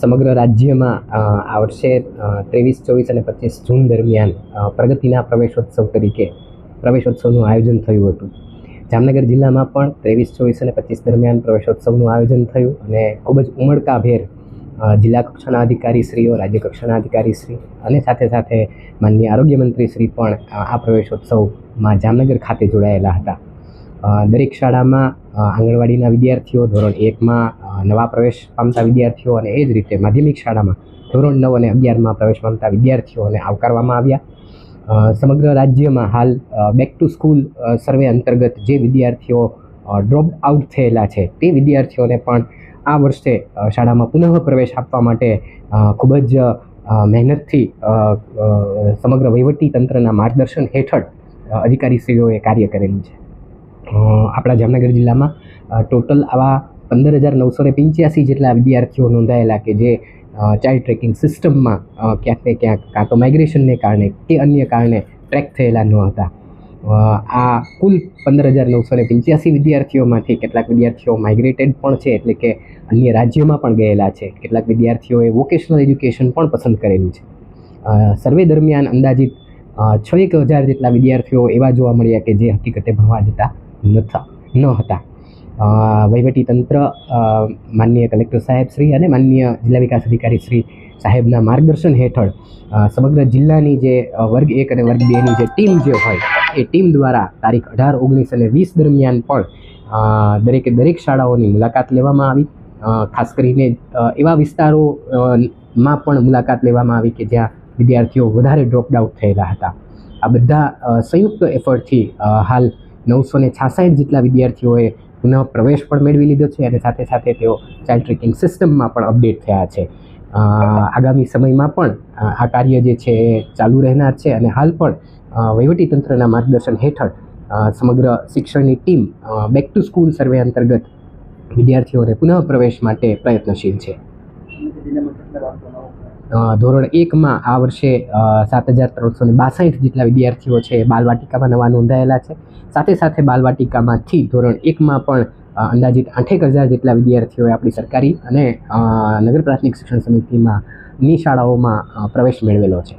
સમગ્ર રાજ્યમાં આ વર્ષે 23, 24 અને 25 જૂન દરમિયાન પ્રગતિના પ્રવેશોત્સવ તરીકે પ્રવેશોત્સવનું આયોજન થયું હતું. જામનગર જિલ્લામાં પણ 23, 24 અને 25 દરમિયાન પ્રવેશોત્સવનું આયોજન થયું અને ખૂબ જ ઉમળકાભેર જિલ્લા કક્ષાના અધિકારીશ્રીઓ, રાજ્ય કક્ષાના અધિકારીશ્રી અને સાથે સાથે માનનીય આરોગ્ય મંત્રીશ્રી પણ આ પ્રવેશોત્સવમાં જામનગર ખાતે જોડાયેલા હતા. દરેક શાળામાં આંગણવાડીના વિદ્યાર્થીઓ, ધોરણ 1માં નવા પ્રવેશ પામતા વિદ્યાર્થીઓ અને એ જ રીતે માધ્યમિક શાળામાં ધોરણ 9 અને 11માં પ્રવેશ પામતા વિદ્યાર્થીઓને આવકારવામાં આવ્યા. સમગ્ર રાજ્યમાં હાલ બેક ટુ સ્કૂલ સર્વે અંતર્ગત જે વિદ્યાર્થીઓ ડ્રોપ આઉટ થયેલા છે તે વિદ્યાર્થીઓને પણ આ વર્ષે શાળામાં પુનઃ પ્રવેશ આપવા માટે ખૂબ જ મહેનતથી સમગ્ર વહીવટી તંત્રના માર્ગદર્શન હેઠળ અધિકારીશ્રીઓએ કાર્ય કરેલું છે. આપણા જામનગર જિલ્લામાં ટોટલ આવા 15,985 જેટલા વિદ્યાર્થીઓ નોંધાયેલા કે જે ચાઇલ્ડ ટ્રેકિંગ સિસ્ટમમાં ક્યાંક ને ક્યાંક કાં તો માઇગ્રેશનને કારણે કે અન્ય કારણે ટ્રેક થયેલા ન હતા. આ કુલ 15,985 વિદ્યાર્થીઓમાંથી કેટલાક વિદ્યાર્થીઓ માઇગ્રેટેડ પણ છે, એટલે કે અન્ય રાજ્યોમાં પણ ગયેલા છે. કેટલાક વિદ્યાર્થીઓએ વોકેશનલ એજ્યુકેશન પણ પસંદ કરેલું છે. સર્વે દરમિયાન અંદાજિત 6,000 જેટલા વિદ્યાર્થીઓ એવા જોવા મળ્યા કે જે હકીકતે ભણવા જતા ન હતા. વહીવટી તંત્ર, માનનીય કલેક્ટર સાહેબ શ્રી અને માનનીય જિલ્લા વિકાસ અધિકારી શ્રી સાહેબના માર્ગદર્શન હેઠળ સમગ્ર જિલ્લાની જે વર્ગ 1 અને વર્ગ 2ની જે ટીમ જે હોય એ ટીમ દ્વારા તારીખ 18, 19 અને 20 દરમિયાન પણ દરેક શાળાઓની મુલાકાત લેવામાં આવી. ખાસ કરીને એવા વિસ્તારોમાં પણ મુલાકાત લેવામાં આવી કે જ્યાં વિદ્યાર્થીઓ વધારે ડ્રોપ આઉટ થયેલા હતા. આ બધા સંયુક્ત એફર્ટથી હાલ 966 જેટલા વિદ્યાર્થીઓએ પુનઃ પ્રવેશ પણ મેળવી લીધો છે અને સાથે સાથે તેઓ ચાઇલ્ડ ટ્રેકિંગ સિસ્ટમમાં પણ અપડેટ થયા છે. આગામી સમયમાં પણ આ કાર્ય જે છે એ ચાલુ રહેનાર છે અને હાલ પણ વહીવટી તંત્રના માર્ગદર્શન હેઠળ સમગ્ર શિક્ષણની ટીમ બેક ટુ સ્કૂલ સર્વે અંતર્ગત વિદ્યાર્થીઓને પુનઃ પ્રવેશ માટે પ્રયત્નશીલ છે. ધોરણ 1માં આ વર્ષે 7,362 જેટલા વિદ્યાર્થીઓ છે બાલવાટિકામાં નવા નોંધાયેલા છે. સાથે સાથે બાલવાટિકામાંથી ધોરણ 1માં પણ અંદાજિત 8,000 જેટલા વિદ્યાર્થીઓએ આપણી સરકારી અને નગર પ્રાથમિક શિક્ષણ સમિતિની શાળાઓમાં પ્રવેશ મેળવેલો છે.